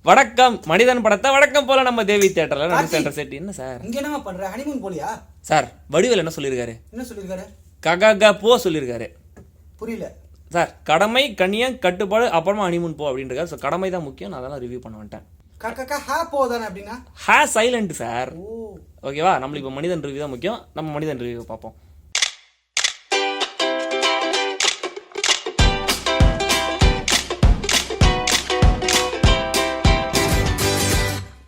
வணக்கம் மனிதன் படத்தை வழக்கம் போல நம்ம தேவி தியேட்டர்ல சென்டர் செட். என்ன சார் இங்க என்னமா பண்ற? ஹனிமூன் போலியா? சார் வடிவேல் என்ன சொல்லியிருக்காரு? என்ன சொல்லியிருக்காரு? ககக போ சொல்லியிருக்காரு. புரியல சார். கடமை கண்ணியம் கட்டுப்பாடு அப்புறமா ஹனிமூன் போ அப்படின்றாரு. ஸோ கடமை தான் முக்கியம். நான் அதெல்லாம் ரிவ்யூ பண்ண வந்துட்டேன். கக்கா ஹா போதானே அப்படின்னா ஹே சைலண்ட் சார். ஓகேவா? நம்மளுக்கு இப்போ மனிதன் ரிவ்யூ தான் முக்கியம். நம்ம மனிதன் ரிவ்யூ பார்ப்போம்.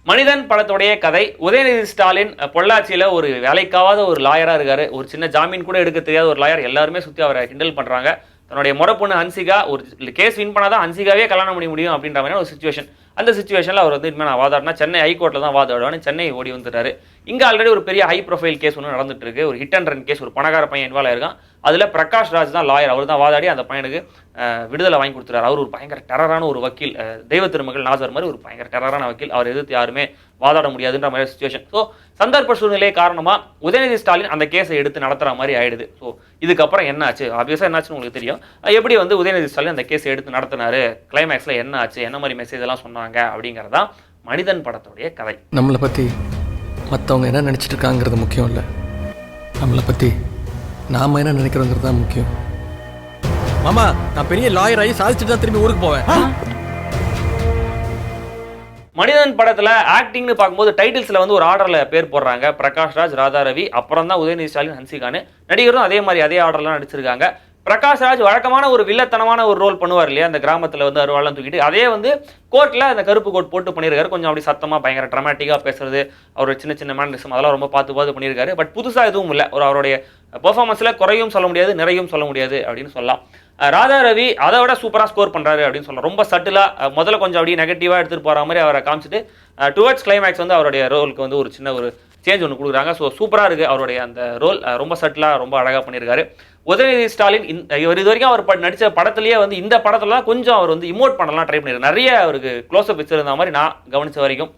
மனிதன் படத்துடைய கதை. உதயநிதி ஸ்டாலின் பொள்ளாச்சியில் ஒரு வேலைக்காவாத ஒரு லாயராக இருக்காரு. ஒரு சின்ன ஜாமீன் கூட எடுக்க தெரியாத ஒரு லாயர். எல்லாருமே சுற்றி அவரை கிண்டல் பண்ணுறாங்க. தன்னுடைய முறை பொண்ணு ஹன்சிகா ஒரு கேஸ் வின் பண்ணாதான் ஹன்சிகாவே கல்யாணம் பண்ண முடியும் அப்படின்ற மாதிரி ஒரு சுச்சுவேஷன். அந்த சுச்சுவேஷனில் அவர் வந்து இனிமேல் நான் வாதாடினா சென்னை ஹைகோர்ட்டில் தான் வாதாடுவான்னு சென்னை ஓடி வந்துட்டாரு. இங்கே ஆல்ரெடி ஒரு பெரிய ஹை ப்ரொஃபைல் கேஸ் ஒன்று நடந்துட்டு இருக்கு. ஒரு ஹிட் அண்ட் ரன் கேஸ். ஒரு பணக்கார பையன் இன்வால்வ் ஆயிருக்கான். அதில் பிரகாஷ் ராஜ் தான் லாயர். அவர் தான் வாதாடி அந்த பையனுக்கு விடுதலை வாங்கி கொடுத்துறாரு. அவர் ஒரு பயங்கர டெரரான ஒரு வக்கீல். தெய்வ திருமகள் நாசர் மாதிரி ஒரு பயங்கர டெரரான வக்கீல். அவர் எதிர்த்து யாருமே வாதாட முடியாதுன்ற மாதிரி சுச்சுவேஷன். ஸோ சந்தர்ப்ப சூழ்நிலை காரணமாக உதயநிதி ஸ்டாலின் அந்த கேஸை எடுத்து நடத்துகிற மாதிரி ஆயிடுது. ஸோ இதுக்கப்புறம் என்ன ஆச்சு? ஆப்வியஸாக என்ன ஆச்சுன்னு உங்களுக்கு தெரியும். எப்படி வந்து உதயநிதி ஸ்டாலின் அந்த கேஸை எடுத்து நடத்தினாரு, கிளைமேக்ஸில் என்ன ஆச்சு, என்ன மாதிரி மெசேஜ் எல்லாம் சொன்னாங்க அப்படிங்கிறதான் மனிதன் படத்துடைய கதை. நம்மளை பற்றி மற்றவங்க என்ன நினச்சிட்டு இருக்காங்கிறது முக்கியம் இல்லை, நம்மளை பற்றி நாம் என்ன நினைக்கிறோங்கிறது தான் முக்கியம். மாமா, நான் பெரிய லாயர் ஆகி சாதிச்சுட்டு தான் திரும்பி ஊருக்கு போவேன். மனிதன் படத்தில் ஆக்டிங்னு பார்க்கும்போது டைட்டில்ஸில் வந்து ஒரு ஆர்டரில் பேர் போடுறாங்க. பிரகாஷ் ராஜ், ராதா ரவி, அப்புறம் தான் உதயநிதி ஸ்டாலின், ஹன்சிகான்னு. நடிகரும் அதே மாதிரி அதே ஆர்டர்லாம் நடிச்சிருக்காங்க. பிரகாஷ் ராஜ் வழக்கமான ஒரு வில்லத்தனமான ஒரு ரோல் பண்ணுவார் இல்லையா, அந்த கிராமத்தில் வந்து அருவாளம் தூக்கிட்டு. அதே வந்து கோர்ட்டில் அந்த கருப்பு கோட் போட்டு பண்ணியிருக்காரு. கொஞ்சம் அப்படி சத்தமாக பயங்கர ட்ரமாட்டிக்காக பேசுறது, அவர் சின்ன சின்ன மேனரிசம் அதெல்லாம் ரொம்ப பார்த்து பண்ணியிருக்காரு. பட் புதுசாக எதுவும் இல்லை. அவருடைய பெர்ஃபார்மன்ஸில் குறையும் சொல்ல முடியாது, நிறையும் சொல்ல முடியாது அப்படின்னு சொல்லலாம். ராதா ரவி அதை விட சூப்பராக ஸ்கோர் பண்ணுறாரு அப்படின்னு சொல்லலாம். ரொம்ப சட்டிலாக முதல்ல கொஞ்சம் அப்படியே நெகட்டிவாக எடுத்துகிட்டு போகிற மாதிரி அவரை காமிச்சிட்டு டுவர்ட்ஸ் கிளைமேக்ஸ் வந்து அவருடைய ரோலுக்கு வந்து ஒரு சின்ன ஒரு சேஞ்ச் ஒன்று கொடுக்குறாங்க. ஸோ சூப்பராக இருக்குது அவருடைய அந்த ரோல். ரொம்ப சட்டிலாக ரொம்ப அழகாக பண்ணியிருக்காரு. உதயநிதி ஸ்டாலின் இவர் இது வரைக்கும் அவர் நடித்த படத்துலேயே வந்து இந்த படத்துல கொஞ்சம் அவர் வந்து இமோட் பண்ணலாம் ட்ரை பண்ணியிருக்காரு. நிறைய அவருக்கு க்ளோஸ்அப் வச்சிருந்த மாதிரி நான் கவனித்த வரைக்கும்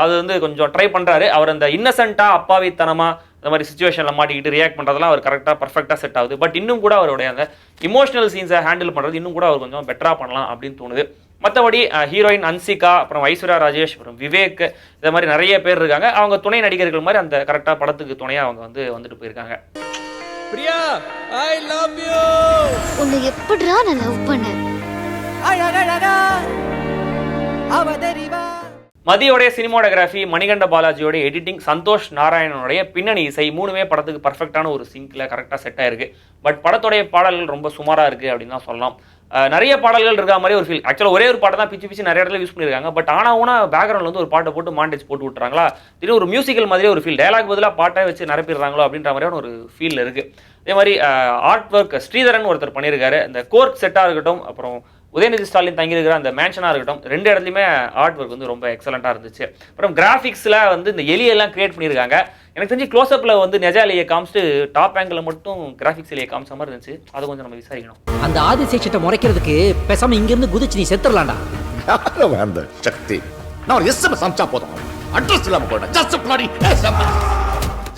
அது வந்து கொஞ்சம் ட்ரை பண்ணுறாரு. அவர் அந்த இன்னசென்ட்டாக அப்பாவித்தனமாக இந்த மாதிரி சுச்சுவேஷனில் மாட்டிக்கிட்டு ரியாக்ட் பண்ணுறதுலாம் அவர் கரெக்டாக பர்ஃபெக்டாக செட் ஆகுது. பட் இன்னும் கூட அவருடைய அந்த இமோஷனல் சீன்ஸை ஹேண்டில் பண்ணுறது இன்னும் கூட அவர் கொஞ்சம் பெட்டராக பண்ணலாம் அப்படின்னு தோணுது. மற்றபடி ஹீரோயின் ஹன்சிகா, அப்புறம் ஐஸ்வர்யா ராஜேஷ், அப்புறம் விவேக், இந்த மாதிரி நிறைய பேர் இருக்காங்க. அவங்க துணை நடிகர்கள் மாதிரி அந்த கரெக்டாக படத்துக்கு துணையாக அவங்க வந்துட்டு போயிருக்காங்க. Priya, I love you. உன்னை எப்படிடா நான் லவ் பண்ணேன். மதியோடைய சினிமாடோகிராஃபி, மணிகண்ட பாலாஜியோட எடிட்டிங், சந்தோஷ் நாராயணனுடைய பின்னணி இசை, மூணுமே படத்துக்கு பர்ஃபெக்டான ஒரு சிங்கில் கரெக்டாக செட் ஆயிருக்கு. பட் படத்துடைய பாடல்கள் ரொம்ப சுமாராக இருக்குது அப்படின்னு தான் சொல்லலாம். நிறைய பாடல்கள் இருக்கா மாதிரி ஒரு ஃபீல். ஆக்சுவலாக ஒரே ஒரு பாட்டை தான் பிச்சு நிறைய இடத்துல யூஸ் பண்ணியிருக்காங்க. பட் ஆனால் பேக்ரவுண்டில் வந்து ஒரு பாட்டை போட்டு மாண்டேஜ் போட்டு விட்டுறாங்களா, திடீர்னு ஒரு மியூசிக்கல் மாதிரியே ஒரு ஃபீல். டயலாக் பதிலாக பாட்டை வச்சு நிரப்பிடுறாங்களோ அப்படின்ற மாதிரியான ஒரு ஃபீல் இருக்குது. அதே மாதிரி ஆர்ட் ஒர்க் ஸ்ரீதரன் ஒருத்தர் பண்ணியிருக்காரு. இந்த கோர்ட் செட்டாக இருக்கட்டும், அப்புறம் உதயநிதி ஸ்டாலின் தங்கியிருக்கிற அந்த மேன்ஷனாக இருக்கட்டும், ரெண்டு இடத்துலையுமே ஆர்ட் ஒர்க் வந்து ரொம்ப எக்ஸலண்ட்டாக இருந்துச்சு. அப்புறம் கிராஃபிக்ஸில் வந்து இந்த எலியெல்லாம் கிரியேட் பண்ணியிருக்காங்க. எனக்கு தெரிஞ்சு க்ளோஸ்அப்பில் வந்து நெஜா எலியை காமிச்சிட்டு டாப் ஆங்கிளில் மட்டும் கிராஃபிக்ஸ் எலியை காமிச்ச மாதிரி இருந்துச்சு. அதை கொஞ்சம் நம்ம விசாரிக்கணும். அந்த ஆதிசேஷத்தை முறைக்கிறதுக்கு பேசாம இங்கிருந்து குதிச்சு நீ செத்துடலாம்டா. அந்த சக்தி நான் ஒரு எஸ்எம்எஸ் அனுப்பிச்சா போதும், அட்ரஸ் இல்லாம போயிடும். Just bloody SMS.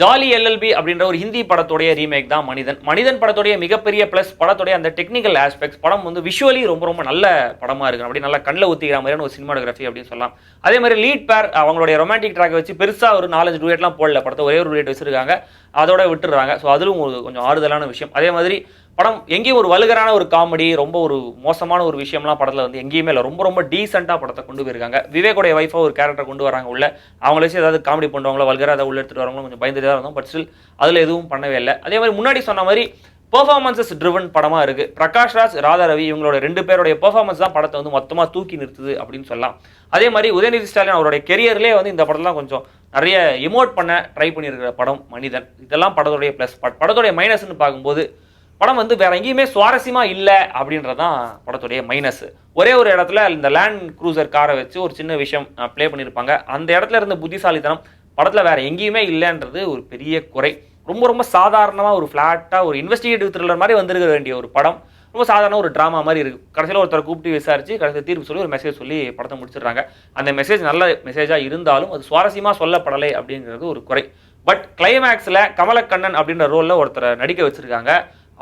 Jolly LLB அப்படின்ற ஒரு ஹிந்தி படத்துடைய ரீமேக் தான் மனிதன். மனிதன் படத்துடைய மிகப்பெரிய ப்ளஸ் படத்துடைய அந்த டெக்னிக்கல் ஆஸ்பெக்ட்ஸ். படம் வந்து விஷுவலி ரொம்ப நல்ல படமாக இருக்குது. அப்படி நல்லா கண்ணில் ஊற்றிக்கிற மாதிரியான ஒரு சினிமாடோகிராஃபி அப்படின்னு சொல்லலாம். அதே மாதிரி லீட் பேர் அவங்களுடைய ரொமான்டிக் ட்ராக் வச்சு பெருசாக ஒரு 4-5 டூயட்லாம் போடல. படத்தை ஒரே ஒரு டூயட் வச்சிருக்காங்க, அதோட விட்டுடுறாங்க. ஸோ அதுவும் ஒரு கொஞ்சம் ஆறுதலான விஷயம். அதே மாதிரி படம் எங்கேயும் ஒரு வல்கரான ஒரு காமெடி, ரொம்ப ஒரு மோசமான ஒரு விஷயம்லாம் படத்தில் வந்து எங்கேயுமே இல்லை. ரொம்ப டீசெண்டாக படத்தை கொண்டு போயிருக்காங்க. விவேकोடைய வைஃபாக ஒரு கேரக்டர் கொண்டு வராங்க உள்ள. அவங்கள வச்சு ஏதாவது காமெடி பண்ணுவாங்களோ, வல்கராக அதை உள்ள எடுத்துகிட்டு வரவங்களும் கொஞ்சம் பயந்துட்டு தான் இருந்தோம். பட் ஸ்டில் அதில் எதுவும் பண்ணவே இல்லை. அதே மாதிரி முன்னாடி சொன்ன மாதிரி பெர்ஃபார்மன்ஸஸ் ட்ரிவன் படமாக இருக்குது. பிரகாஷ் ராஜ், ராதா ரவி இவங்களோட 2 பேருடைய பெர்ஃபார்மன்ஸ் தான் படத்தை வந்து மொத்தமாக தூக்கி நிறுத்துது அப்படின்னு சொல்லலாம். அதே மாதிரி உதயநிதி ஸ்டாலின் அவருடைய கெரியர்லேயே வந்து இந்த படம்லாம் கொஞ்சம் நிறைய இமோட் பண்ண ட்ரை பண்ணியிருக்கிற படம் மனிதன். இதெல்லாம் படத்துடைய ப்ளஸ். படத்துடைய மைனஸ்ன்னு பார்க்கும்போது படம் வந்து வேற எங்கேயுமே சுவாரஸ்யமாக இல்லை அப்படின்றதான் படத்துடைய மைனஸ். ஒரே ஒரு இடத்துல இந்த லேண்ட் க்ரூசர் காரை வச்சு ஒரு சின்ன விஷயம் ப்ளே பண்ணியிருப்பாங்க. அந்த இடத்துல இருந்த புத்திசாலித்தனம் படத்தில் வேற எங்கேயுமே இல்லைன்றது ஒரு பெரிய குறை. ரொம்ப சாதாரணமாக ஒரு ஃப்ளாட்டாக ஒரு இன்வெஸ்டிகேட்டிவ் த்ரில்லர் மாதிரி வந்திருக்க வேண்டிய ஒரு படம் ரொம்ப சாதாரண ஒரு ட்ராமா மாதிரி இருக்குது. கடைசியில் ஒருத்தர் கூப்பிட்டு விசாரிச்சு கடைசியில் தீர்ப்பு சொல்லி ஒரு மெசேஜ் சொல்லி படத்தை முடிச்சிடுறாங்க. அந்த மெசேஜ் நல்ல மெசேஜாக இருந்தாலும் அது சுவாரஸ்யமாக சொல்லப்படலை அப்படிங்கிறது ஒரு குறை. பட் கிளைமேக்ஸில் கமலக்கண்ணன் அப்படின்ற ரோலில் ஒருத்தரை நடிக்க வச்சுருக்காங்க.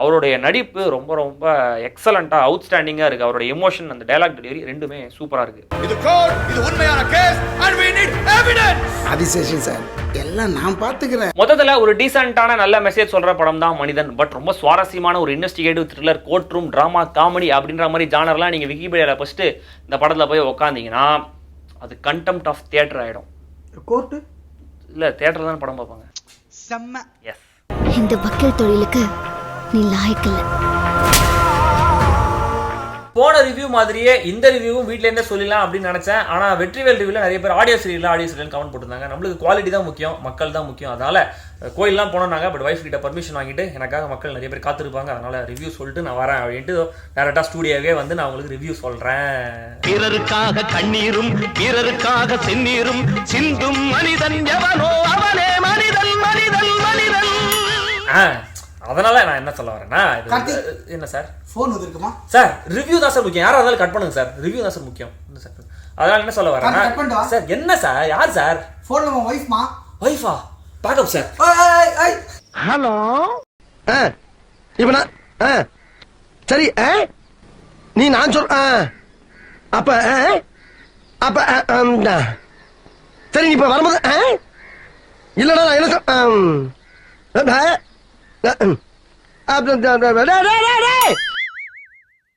அவருடைய நடிப்பு ரொம்ப ரொம்ப எக்ஸலண்ட்டாக அவுட்ஸ்டாண்டிங்காக இருக்குது. அவருடைய எமோஷன், அந்த டயலாக் டெலிவரி ரெண்டுமே சூப்பராக இருக்குது. இது கோட், இது உண்மையான case and we need evidence. Adiseshan sir, எல்லாம் நான் பார்த்துக்கிறேன். மொத்தத்தில் ஒரு டீசென்ட்டான நல்ல மெசேஜ் சொல்கிற படம் தான் மனிதன். பட் ரொம்ப சுவாரஸ்யமான ஒரு investigative thriller, court room drama, comedy அப்படின்ற மாதிரி ஜானர்லாம் நீங்கள் விக்கிபீடியாவில் ஃபஸ்ட்டு இந்த படத்தில் போய் உக்காந்தீங்கன்னா அது கண்டெம்ட் ஆஃப் தியேட்டர் ஆகிடும். கோர்ட்டு இல்லை, தியேட்டர் தான் படம் பார்ப்பாங்க. செம்ம. எஸ், இந்த வக்கீல் தொழிலுக்கு நீ லாயக்கில்லை. போன ரிவ்யூ மாதிரியே இந்த ரிவ்யூவும் வீட்டிலேருந்தே சொல்லலாம் அப்படின்னு நினச்சேன். ஆனால் வெற்றிவேல் ரிவ்யூவில் நிறைய பேர் ஆடியோ சீரியல் கமெண்ட் போட்டிருந்தாங்க. நம்மளுக்கு குவாலிட்டி தான் முக்கியம், மக்கள் தான் முக்கியம். அதனால் கோயிலெலாம் போனோம்னாங்க. பட் வைஃப் கிட்ட பர்மிஷன் வாங்கிட்டு எனக்காக மக்கள் நிறைய பேர் காத்திருப்பாங்க, அதனால் ரிவ்யூ சொல்லிட்டு நான் வரேன் அப்படின்ட்டு டேரெக்டாக ஸ்டூடியோவே வந்து நான் உங்களுக்கு ரிவ்யூ சொல்கிறேன். பிறருக்காக கண்ணீரும் பிறருக்காக செந்நீரும் சிந்தும் மனிதன் எவனோ அவனே மனிதன் மனிதன் மனிதன். அதனால நான் என்ன சொல்ல வரேன்னா, என்ன சார் ஃபோன் வந்துருக்குமா சார், ரிவ்யூ தான் சார் முக்கியம். யாராக இருந்தாலும் கட் பண்ணுங்க சார், ரிவ்யூ தான் சார் முக்கியம். சார் அதனால என்ன சொல்ல வரேன்னா சார், என்ன சார், யார் சார் ஃபோன் நம்ம வைஃப்மா. வைஃபா? Backup sir. ஹலோ, இப்ப சரி, நீ நான் சொல் அப்ப அப்ப சரி, நீ இப்ப வரும்போது இல்லடா நான் என்ன